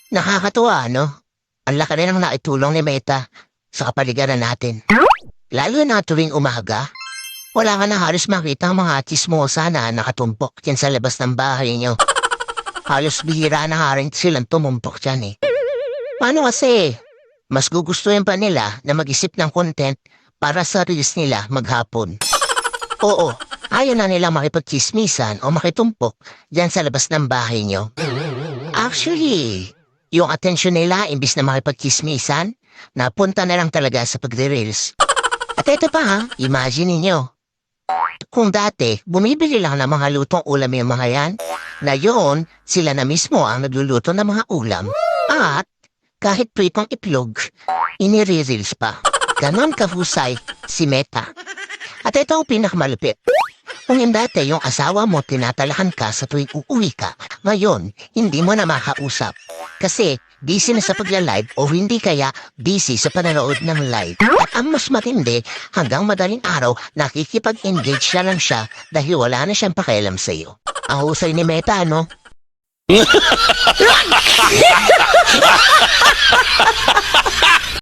Nakakatuwa, no? Ang laki rin ang naitulong ni Meta sa kapaligiran natin. Lalo na tuwing umaga, wala ka na halos makita ang mga tsismosa na nakatumpok dyan sa labas ng bahay niyo. Halos bihira na nga rin silang tumumpok dyan eh. Paano kasi? Mas gugustuhin pa nila na mag-isip ng content para sa reels nila maghapon. Oo, ayaw na nila makipagchismisan o makitumpok dyan sa labas ng bahay niyo. Actually, yung atensyon nila imbis na makipagchismisan, napunta na lang talaga sa pagre-reels. At ito pa ha, imagine ninyo. Kung dati, bumibili lang ng mga lutong ulam yung mga yan, ngayon, sila na mismo ang nagluluto ng mga ulam. At, kahit pritong itlog, inire-reels pa. Ganon kahusay si Meta. At ito ang pinakamalupit. Kung dati yung asawa mo tinatalakan ka sa tuwing uuwi ka, ngayon, hindi mo na makausap. Kasi, busy na sa pagla-live o hindi kaya busy sa panonood ng live. At ang mas matindi, hanggang madaling araw, nakikipag-engage na lang siya dahil wala na siyang pakialam sa'yo. Ang husay ni Meta, no?